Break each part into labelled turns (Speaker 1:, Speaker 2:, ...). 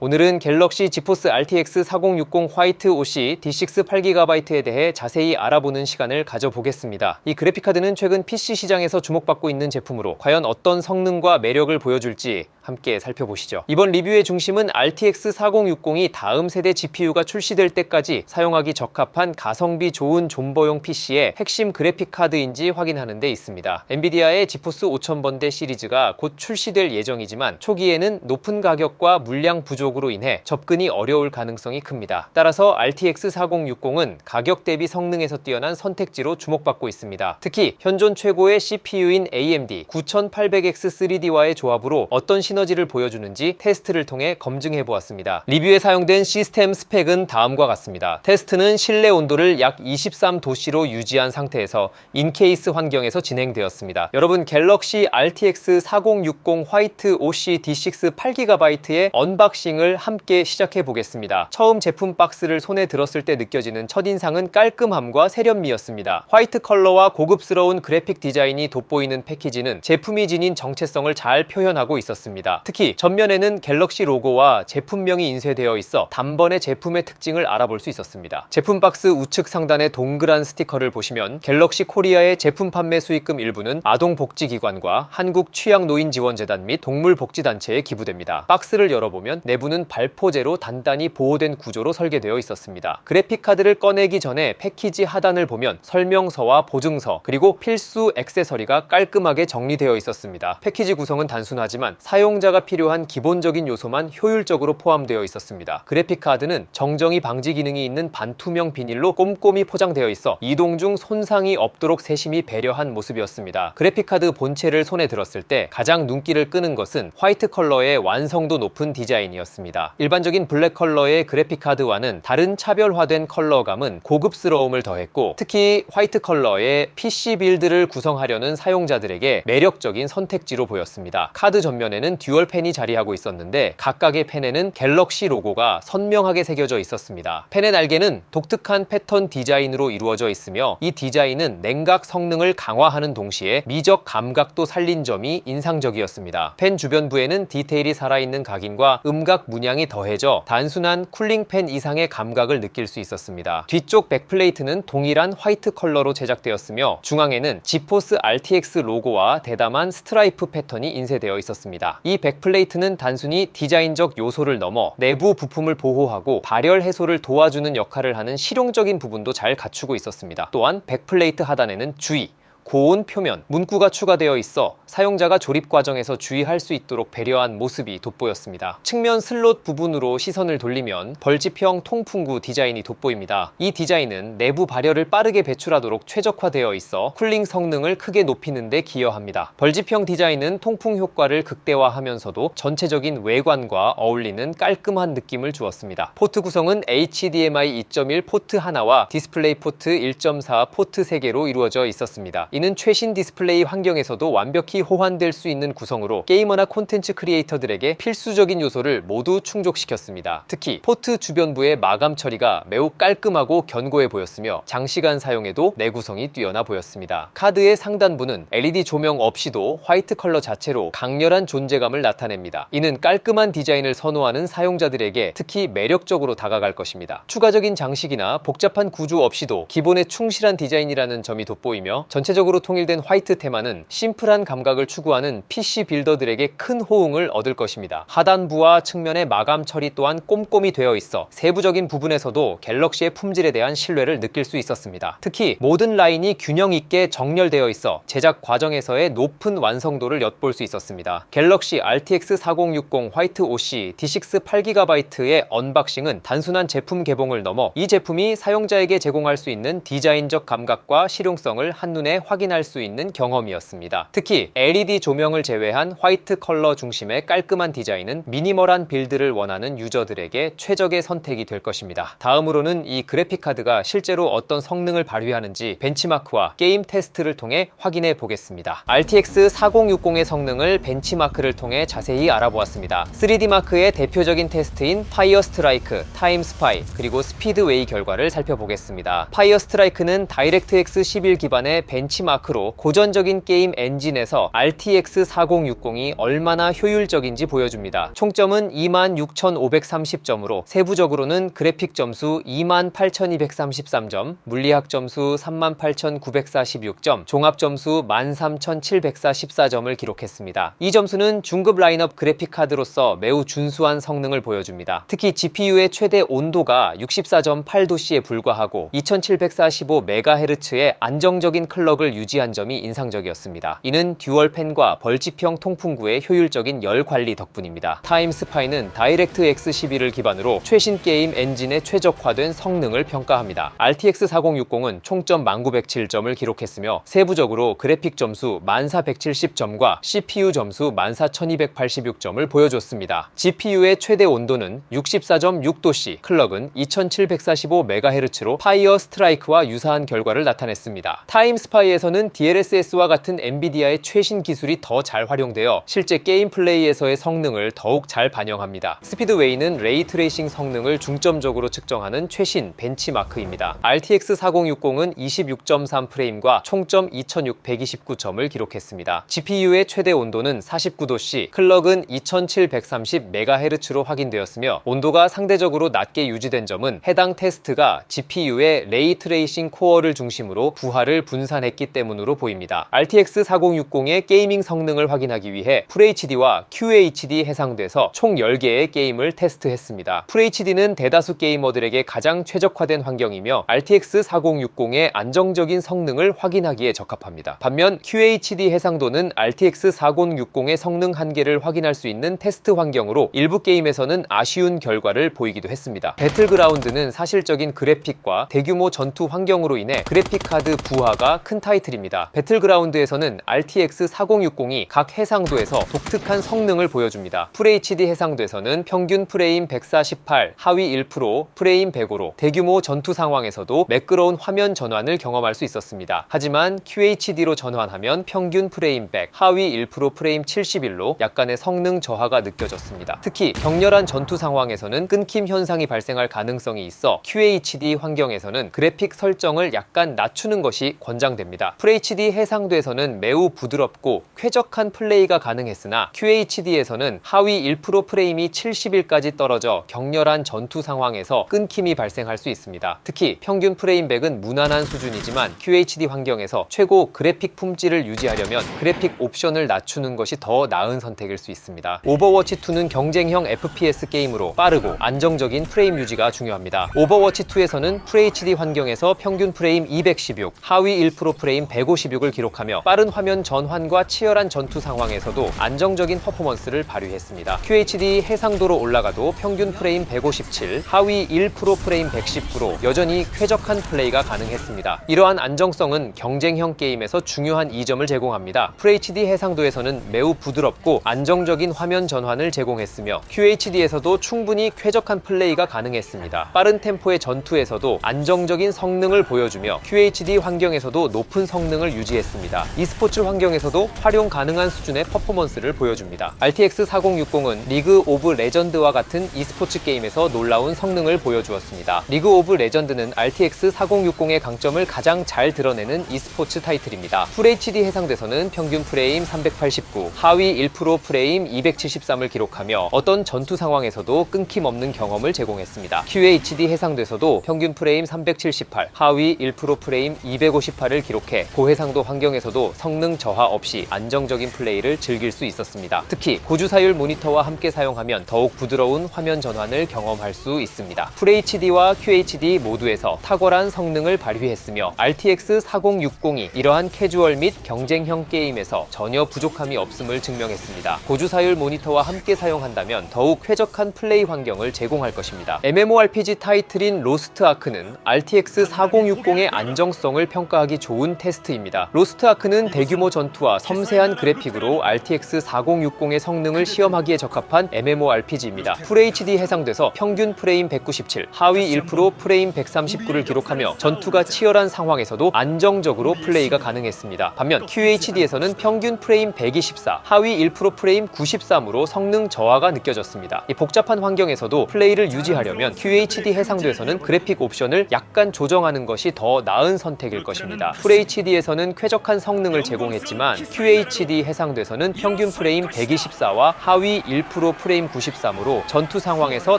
Speaker 1: 오늘은 갤럭시 지포스 RTX 4060 화이트 OC D6 8GB에 대해 자세히 알아보는 시간을 가져보겠습니다. 이 그래픽카드는 최근 PC 시장에서 주목받고 있는 제품으로 과연 어떤 성능과 매력을 보여줄지 함께 살펴보시죠. 이번 리뷰의 중심은 RTX 4060이 다음 세대 GPU가 출시될 때까지 사용하기 적합한 가성비 좋은 존버용 PC의 핵심 그래픽카드인지 확인하는 데 있습니다. 엔비디아의 지포스 5000번대 시리즈가 곧 출시될 예정이지만 초기에는 높은 가격과 물량 부족으로 인해 접근이 어려울 가능성이 큽니다. 따라서 RTX 4060은 가격 대비 성능에서 뛰어난 선택지로 주목받고 있습니다. 특히 현존 최고의 CPU인 AMD 9800X3D와의 조합으로 어떤 시너지를 보여주는지 테스트를 통해 검증해 보았습니다. 리뷰에 사용된 시스템 스펙은 다음과 같습니다. 테스트는 실내 온도를 약 23도씨로 유지한 상태에서 인케이스 환경에서 진행되었습니다. 여러분, 갤럭시 RTX 4060 화이트 OC D6 8GB의 언박싱을 함께 시작해 보겠습니다. 처음 제품 박스를 손에 들었을 때 느껴지는 첫인상은 깔끔함과 세련미였습니다. 화이트 컬러와 고급스러운 그래픽 디자인이 돋보이는 패키지는 제품이 지닌 정체성을 잘 표현하고 있었습니다. 특히 전면에는 갤럭시 로고와 제품명이 인쇄되어 있어 단번에 제품의 특징을 알아볼 수 있었습니다. 제품 박스 우측 상단의 동그란 스티커를 보시면 갤럭시 코리아의 제품 판매 수익금 일부는 아동복지기관과 한국취약노인지원재단 및 동물복지단체에 기부됩니다. 박스를 열어보면 내부는 발포제로 단단히 보호된 구조로 설계되어 있었습니다. 그래픽카드를 꺼내기 전에 패키지 하단을 보면 설명서와 보증서 그리고 필수 액세서리가 깔끔하게 정리되어 있었습니다. 패키지 구성은 단순하지만 사용자가 필요한 기본적인 요소만 효율적으로 포함되어 있었습니다. 그래픽카드는 정정이 방지 기능이 있는 반투명 비닐로 꼼꼼히 포장되어 있어 이동 중 손상이 없도록 세심히 배려한 모습이었습니다. 그래픽카드 본체를 손에 들었을 때 가장 눈길을 끄는 것은 화이트 컬러의 완성도 높은 디자인이었습니다. 일반적인 블랙 컬러의 그래픽카드와는 다른 차별화된 컬러감은 고급스러움을 더했고, 특히 화이트 컬러의 PC 빌드를 구성하려는 사용자들에게 매력적인 선택지로 보였습니다. 카드 전면에는 듀얼 펜이 자리하고 있었는데 각각의 펜에는 갤럭시 로고가 선명하게 새겨져 있었습니다. 펜의 날개는 독특한 패턴 디자인으로 이루어져 있으며 이 디자인은 냉각 성능을 강화하는 동시에 미적 감각도 살린 점이 인상적이었습니다. 펜 주변부에는 디테일이 살아있는 각인과 음각 문양이 더해져 단순한 쿨링팬 이상의 감각을 느낄 수 있었습니다. 뒤쪽 백플레이트는 동일한 화이트 컬러로 제작되었으며 중앙에는 지포스 RTX 로고와 대담한 스트라이프 패턴이 인쇄되어 있었습니다. 이 백플레이트는 단순히 디자인적 요소를 넘어 내부 부품을 보호하고 발열 해소를 도와주는 역할을 하는 실용적인 부분도 잘 갖추고 있었습니다. 또한 백플레이트 하단에는 주의, 고온 표면, 문구가 추가되어 있어 사용자가 조립 과정에서 주의할 수 있도록 배려한 모습이 돋보였습니다. 측면 슬롯 부분으로 시선을 돌리면 벌집형 통풍구 디자인이 돋보입니다. 이 디자인은 내부 발열을 빠르게 배출하도록 최적화되어 있어 쿨링 성능을 크게 높이는 데 기여합니다. 벌집형 디자인은 통풍 효과를 극대화하면서도 전체적인 외관과 어울리는 깔끔한 느낌을 주었습니다. 포트 구성은 HDMI 2.1 포트 하나와 디스플레이 포트 1.4 포트 3개로 이루어져 있었습니다. 이는 최신 디스플레이 환경에서도 완벽히 호환될 수 있는 구성으로 게이머나 콘텐츠 크리에이터들에게 필수적인 요소를 모두 충족시켰습니다. 특히 포트 주변부의 마감 처리가 매우 깔끔하고 견고해 보였으며 장시간 사용에도 내구성이 뛰어나 보였습니다. 카드의 상단부는 LED 조명 없이도 화이트 컬러 자체로 강렬한 존재감을 나타냅니다. 이는 깔끔한 디자인을 선호하는 사용자들에게 특히 매력적으로 다가갈 것입니다. 추가적인 장식이나 복잡한 구조 없이도 기본에 충실한 디자인이라는 점이 돋보이며 전체적으로 통일된 화이트 테마는 심플한 감각을 추구하는 PC 빌더들에게 큰 호응을 얻을 것입니다. 하단부와 측면의 마감 처리 또한 꼼꼼히 되어 있어 세부적인 부분에서도 갤럭시의 품질에 대한 신뢰를 느낄 수 있었습니다. 특히 모든 라인이 균형 있게 정렬되어 있어 제작 과정에서의 높은 완성도를 엿볼 수 있었습니다. 갤럭시 RTX 4060 화이트 OC D6 8GB의 언박싱은 단순한 제품 개봉을 넘어 이 제품이 사용자에게 제공할 수 있는 디자인적 감각과 실용성을 한눈에 확인할 수 있는 경험이었습니다. 특히 LED 조명을 제외한 화이트 컬러 중심의 깔끔한 디자인은 미니멀한 빌드를 원하는 유저들에게 최적의 선택이 될 것입니다. 다음으로는 이 그래픽카드가 실제로 어떤 성능을 발휘하는지 벤치마크와 게임 테스트를 통해 확인해 보겠습니다. RTX 4060의 성능을 벤치마크를 통해 자세히 알아보았습니다. 3D마크의 대표적인 테스트인 파이어 스트라이크, 타임 스파이, 그리고 스피드웨이 결과를 살펴보겠습니다. 파이어 스트라이크는 다이렉트X 11 기반의 벤치 벤치마크로 고전적인 게임 엔진에서 RTX 4060이 얼마나 효율적인지 보여줍니다. 총점은 26,530점으로 세부적으로는 그래픽 점수 28,233점, 물리학 점수 38,946점, 종합 점수 13,714점을 기록했습니다. 이 점수는 중급 라인업 그래픽 카드로서 매우 준수한 성능을 보여줍니다. 특히 GPU의 최대 온도가 64.8도씨에 불과하고 2745MHz의 안정적인 클럭을 유지한 점이 인상적이었습니다. 이는 듀얼 팬과 벌집형 통풍구의 효율적인 열 관리 덕분입니다. 타임스파이는 다이렉트X 11을 기반으로 최신 게임 엔진에 최적화된 성능을 평가합니다. RTX 4060은 총점 1907점을 기록했으며 세부적으로 그래픽 점수 1470점과 CPU 점수 14286점을 보여줬습니다. GPU의 최대 온도는 64.6도씨, 클럭은 2745MHz로 파이어 스트라이크와 유사한 결과를 나타냈습니다. 타임스파이에서는 DLSS와 같은 엔비디아의 최신 기술이 더 잘 활용되어 실제 게임 플레이에서의 성능을 더욱 잘 반영합니다. 스피드웨이는 레이 트레이싱 성능을 중점적으로 측정하는 최신 벤치마크입니다. RTX 4060은 26.3프레임과 총점 2629점을 기록했습니다. GPU의 최대 온도는 49도씨, 클럭은 2730MHz로 확인되었으며 온도가 상대적으로 낮게 유지된 점은 해당 테스트가 GPU의 레이 트레이싱 코어를 중심으로 부하를 분산했기 때문으로 보입니다. RTX 4060의 게이밍 성능을 확인하기 위해 FHD와 QHD 해상도에서 총 10개의 게임을 테스트했습니다. FHD는 대다수 게이머들에게 가장 최적화된 환경이며 RTX 4060의 안정적인 성능을 확인하기에 적합합니다. 반면 QHD 해상도는 RTX 4060의 성능 한계를 확인할 수 있는 테스트 환경으로 일부 게임에서는 아쉬운 결과를 보이기도 했습니다. 배틀그라운드는 사실적인 그래픽과 대규모 전투 환경으로 인해 그래픽카드 부하가 큰 타이틀입니다. 배틀그라운드에서는 RTX 4060이 각 해상도에서 독특한 성능을 보여줍니다. FHD 해상도에서는 평균 프레임 148, 하위 1%, 프레임 105로 대규모 전투 상황에서도 매끄러운 화면 전환을 경험할 수 있었습니다. 하지만 QHD로 전환하면 평균 프레임 100, 하위 1% 프레임 71로 약간의 성능 저하가 느껴졌습니다. 특히 격렬한 전투 상황에서는 끊김 현상이 발생할 가능성이 있어 QHD 환경에서는 그래픽 설정을 약간 낮추는 것이 권장됩니다. FHD 해상도에서는 매우 부드럽고 쾌적한 플레이가 가능했으나 QHD에서는 하위 1% 프레임이 70일까지 떨어져 격렬한 전투 상황에서 끊김이 발생할 수 있습니다. 특히 평균 프레임 100은 무난한 수준이지만 QHD 환경에서 최고 그래픽 품질을 유지하려면 그래픽 옵션을 낮추는 것이 더 나은 선택일 수 있습니다. 오버워치2는 경쟁형 FPS 게임으로 빠르고 안정적인 프레임 유지가 중요합니다. 오버워치2에서는 FHD 환경에서 평균 프레임 216, 하위 1% 프레임 156을 기록하며 빠른 화면 전환과 치열한 전투 상황에서도 안정적인 퍼포먼스를 발휘했습니다. QHD 해상도로 올라가도 평균 프레임 157, 하위 1% 프레임 119로 여전히 쾌적한 플레이가 가능했습니다. 이러한 안정성은 경쟁형 게임에서 중요한 이점을 제공합니다. FHD 해상도에서는 매우 부드럽고 안정적인 화면 전환을 제공했으며 QHD에서도 충분히 쾌적한 플레이가 가능했습니다. 빠른 템포의 전투에서도 안정적인 성능을 보여주며 QHD 환경에서도 높은 성능을 유지했습니다. e스포츠 환경에서도 활용 가능한 수준의 퍼포먼스를 보여줍니다. RTX 4060은 리그 오브 레전드와 같은 e스포츠 게임에서 놀라운 성능을 보여주었습니다. 리그 오브 레전드는 RTX 4060의 강점을 가장 잘 드러내는 e스포츠 타이틀입니다. FHD 해상도에서는 평균 프레임 389, 하위 1% 프레임 273을 기록하며 어떤 전투 상황에서도 끊김없는 경험을 제공했습니다. QHD 해상도에서도 평균 프레임 378, 하위 1% 프레임 258을 기록해 고해상도 환경에서도 성능 저하 없이 안정적인 플레이를 즐길 수 있었습니다. 특히 고주사율 모니터와 함께 사용하면 더욱 부드러운 화면 전환을 경험할 수 있습니다. FHD와 QHD 모두에서 탁월한 성능을 발휘했으며 RTX 4060이 이러한 캐주얼 및 경쟁형 게임에서 전혀 부족함이 없음을 증명했습니다. 고주사율 모니터와 함께 사용한다면 더욱 쾌적한 플레이 환경을 제공할 것입니다. MMORPG 타이틀인 로스트 아크는 RTX 4060의 안정성을 평가하기 좋은 테스트입니다. 로스트 아크는 대규모 전투와 섬세한 그래픽으로 RTX 4060의 성능을 시험하기에 적합한 MMORPG입니다. FHD 해상도에서 평균 프레임 197, 하위 1% 프레임 139를 기록하며 전투가 치열한 상황에서도 안정적으로 플레이가 가능했습니다. 반면 QHD에서는 평균 프레임 124, 하위 1% 프레임 93으로 성능 저하가 느껴졌습니다. 이 복잡한 환경에서도 플레이를 유지하려면 QHD 해상도에서는 그래픽 옵션을 약간 조정하는 것이 더 나은 선택일 것입니다. FHD FHD에서는 쾌적한 성능을 제공했지만 QHD 해상도에서는 평균 프레임 124와 하위 1% 프레임 93으로 전투 상황에서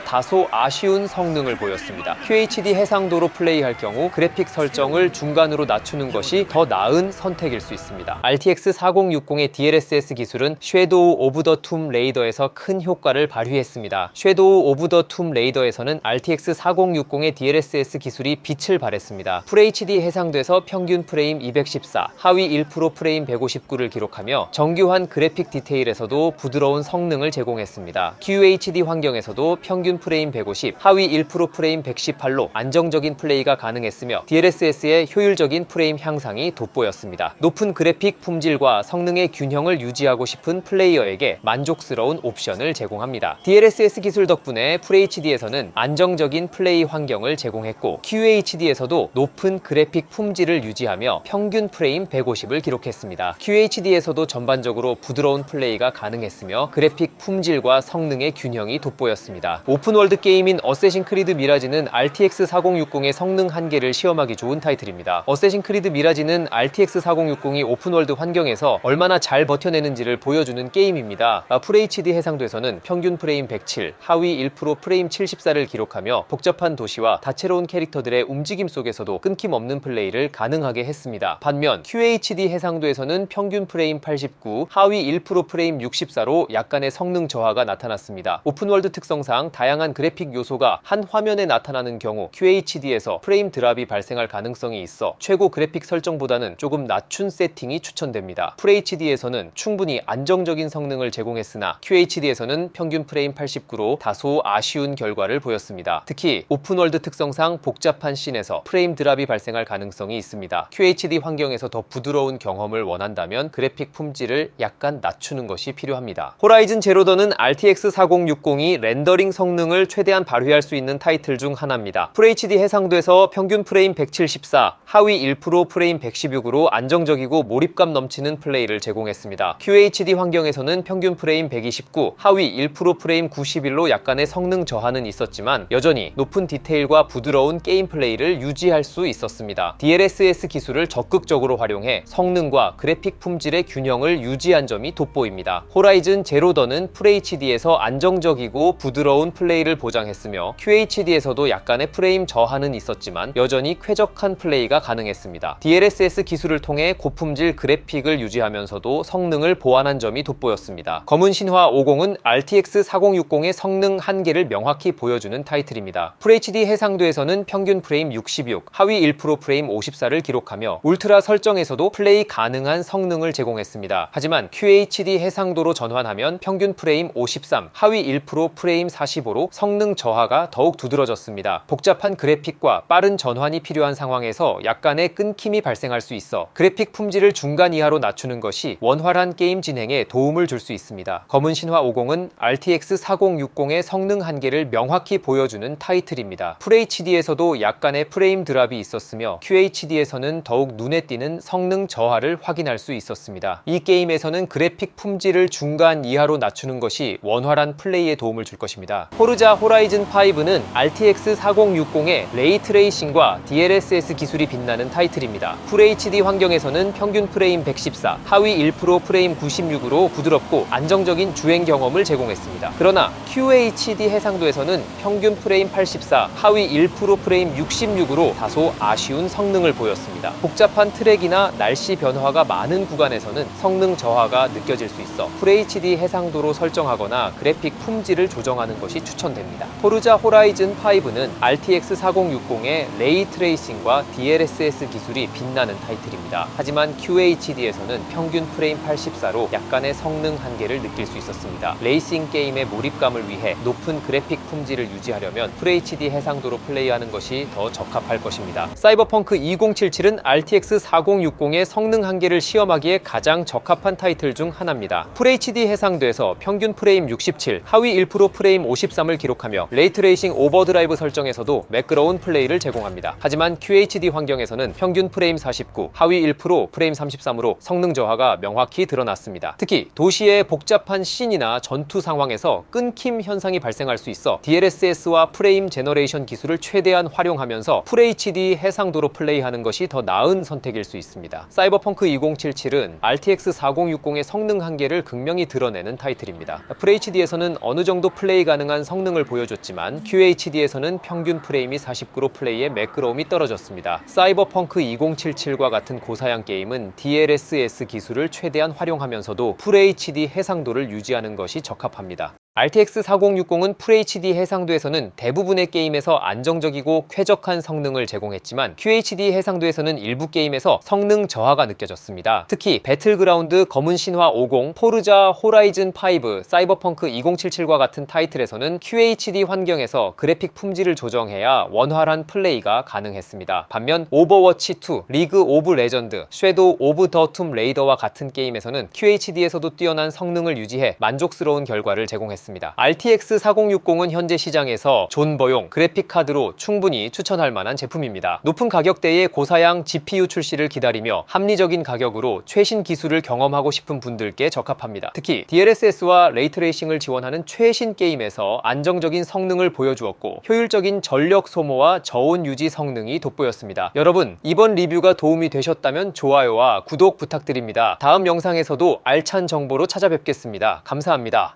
Speaker 1: 다소 아쉬운 성능을 보였습니다. QHD 해상도로 플레이할 경우 그래픽 설정을 중간으로 낮추는 것이 더 나은 선택일 수 있습니다. RTX 4060의 DLSS 기술은 섀도우 오브 더 툼 레이더에서 큰 효과를 발휘했습니다. 섀도우 오브 더 툼 레이더에서는 RTX 4060의 DLSS 기술이 빛을 발했습니다. FHD 해상도에서 평균 프레임 214, 하위 1% 프레임 159를 기록하며 정교한 그래픽 디테일에서도 부드러운 성능을 제공했습니다. QHD 환경에서도 평균 프레임 150, 하위 1% 프레임 118로 안정적인 플레이가 가능했으며 DLSS의 효율적인 프레임 향상이 돋보였습니다. 높은 그래픽 품질과 성능의 균형을 유지하고 싶은 플레이어에게 만족스러운 옵션을 제공합니다. DLSS 기술 덕분에 FHD에서는 안정적인 플레이 환경을 제공했고 QHD에서도 높은 그래픽 품질을 유지하며 평균 프레임 150을 기록했습니다. QHD에서도 전반적으로 부드러운 플레이가 가능했으며 그래픽 품질과 성능의 균형이 돋보였습니다. 오픈월드 게임인 어쌔신 크리드 미라지는 RTX 4060의 성능 한계를 시험하기 좋은 타이틀입니다. 어쌔신 크리드 미라지는 RTX 4060이 오픈월드 환경에서 얼마나 잘 버텨내는지를 보여주는 게임입니다. FHD 해상도에서는 평균 프레임 107, 하위 1% 프레임 74를 기록하며 복잡한 도시와 다채로운 캐릭터들의 움직임 속에서도 끊김없는 플레이를 가능하게 했습니다. 반면 QHD 해상도에서는 평균 프레임 89, 하위 1% 프레임 64로 약간의 성능 저하가 나타났습니다. 오픈월드 특성상 다양한 그래픽 요소가 한 화면에 나타나는 경우 QHD에서 프레임 드랍이 발생할 가능성이 있어 최고 그래픽 설정보다는 조금 낮춘 세팅이 추천됩니다. FHD에서는 충분히 안정적인 성능을 제공했으나 QHD에서는 평균 프레임 89로 다소 아쉬운 결과를 보였습니다. 특히 오픈월드 특성상 복잡한 씬에서 프레임 드랍이 발생할 가능성이 있습니다. QHD 환경에서 더 부드러운 경험을 원한다면 그래픽 품질을 약간 낮추는 것이 필요합니다. 호라이즌 제로던은 RTX 4060이 렌더링 성능을 최대한 발휘할 수 있는 타이틀 중 하나입니다. FHD 해상도에서 평균 프레임 174, 하위 1% 프레임 116으로 안정적이고 몰입감 넘치는 플레이를 제공했습니다. QHD 환경에서는 평균 프레임 129, 하위 1% 프레임 91로 약간의 성능 저하는 있었지만 여전히 높은 디테일과 부드러운 게임 플레이를 유지할 수 있었습니다. DLSS 기술을 적극적으로 활용해 성능과 그래픽 품질의 균형을 유지한 점이 돋보입니다. 호라이즌 제로던은 FHD에서 안정적이고 부드러운 플레이를 보장했으며 QHD에서도 약간의 프레임 저하는 있었지만 여전히 쾌적한 플레이가 가능했습니다. DLSS 기술을 통해 고품질 그래픽을 유지하면서도 성능을 보완한 점이 돋보였습니다. 검은 신화 50은 RTX 4060의 성능 한계를 명확히 보여주는 타이틀입니다. FHD 해상도에서는 평균 프레임 66, 하위 1% 프레임 54를 기록하며 울트라 설정에서도 플레이 가능한 성능을 제공했습니다. 하지만 QHD 해상도로 전환하면 평균 프레임 53, 하위 1% 프레임 45로 성능 저하가 더욱 두드러졌습니다. 복잡한 그래픽과 빠른 전환이 필요한 상황에서 약간의 끊김이 발생할 수 있어 그래픽 품질을 중간 이하로 낮추는 것이 원활한 게임 진행에 도움을 줄 수 있습니다. 검은 신화 50은 RTX 4060의 성능 한계를 명확히 보여주는 타이틀입니다. FHD에서도 약간의 프레임 드랍이 있었으며 QHD에서는 더욱 눈에 띄는 성능 저하를 확인할 수 있었습니다. 이 게임에서는 그래픽 품질을 중간 이하로 낮추는 것이 원활한 플레이에 도움을 줄 것입니다. 포르자 호라이즌 5는 RTX 4060의 레이트레이싱과 DLSS 기술이 빛나는 타이틀입니다. FHD 환경에서는 평균 프레임 114, 하위 1% 프레임 96으로 부드럽고 안정적인 주행 경험을 제공했습니다. 그러나 QHD 해상도에서는 평균 프레임 84, 하위 1% 프레임 66으로 다소 아쉬운 성능을 보였습니다. 복잡한 트랙이나 날씨 변화가 많은 구간에서는 성능 저하가 느껴질 수 있어 FHD 해상도로 설정하거나 그래픽 품질을 조정하는 것이 추천됩니다. 포르자 호라이즌 5는 RTX 4060의 레이 트레이싱과 DLSS 기술이 빛나는 타이틀입니다. 하지만 QHD에서는 평균 프레임 84로 약간의 성능 한계를 느낄 수 있었습니다. 레이싱 게임의 몰입감을 위해 높은 그래픽 품질을 유지하려면 FHD 해상도로 플레이하는 것이 더 적합할 것입니다. 사이버펑크 2077은 RTX 4060의 성능 한계를 시험하기에 가장 적합한 타이틀 중 하나입니다. FHD 해상도에서 평균 프레임 67, 하위 1% 프레임 53을 기록하며 레이트레이싱 오버드라이브 설정에서도 매끄러운 플레이를 제공합니다. 하지만 QHD 환경에서는 평균 프레임 49, 하위 1% 프레임 33으로 성능 저하가 명확히 드러났습니다. 특히 도시의 복잡한 씬이나 전투 상황에서 끊김 현상이 발생할 수 있어 DLSS와 프레임 제너레이션 기술을 최대한 활용하면서 FHD 해상도로 플레이하는 것이 더 나은 좋은 선택일 수 있습니다. 사이버펑크 2077은 RTX 4060의 성능 한계를 극명히 드러내는 타이틀입니다. FHD에서는 어느 정도 플레이 가능한 성능을 보여줬지만 QHD에서는 평균 프레임이 49로 플레이에 매끄러움이 떨어졌습니다. 사이버펑크 2077과 같은 고사양 게임은 DLSS 기술을 최대한 활용하면서도 FHD 해상도를 유지하는 것이 적합합니다. RTX 4060은 FHD 해상도에서는 대부분의 게임에서 안정적이고 쾌적한 성능을 제공했지만 QHD 해상도에서는 일부 게임에서 성능 저하가 느껴졌습니다. 특히 배틀그라운드, 검은 신화 50, 포르자 호라이즌 5, 사이버펑크 2077과 같은 타이틀에서는 QHD 환경에서 그래픽 품질을 조정해야 원활한 플레이가 가능했습니다. 반면 오버워치 2, 리그 오브 레전드, 섀도우 오브 더 툼 레이더와 같은 게임에서는 QHD에서도 뛰어난 성능을 유지해 만족스러운 결과를 제공했습니다. RTX 4060은 현재 시장에서 존버용 그래픽카드로 충분히 추천할 만한 제품입니다. 높은 가격대의 고사양 GPU 출시를 기다리며 합리적인 가격으로 최신 기술을 경험하고 싶은 분들께 적합합니다. 특히 DLSS와 레이트레이싱을 지원하는 최신 게임에서 안정적인 성능을 보여주었고 효율적인 전력 소모와 저온 유지 성능이 돋보였습니다. 여러분, 이번 리뷰가 도움이 되셨다면 좋아요와 구독 부탁드립니다. 다음 영상에서도 알찬 정보로 찾아뵙겠습니다. 감사합니다.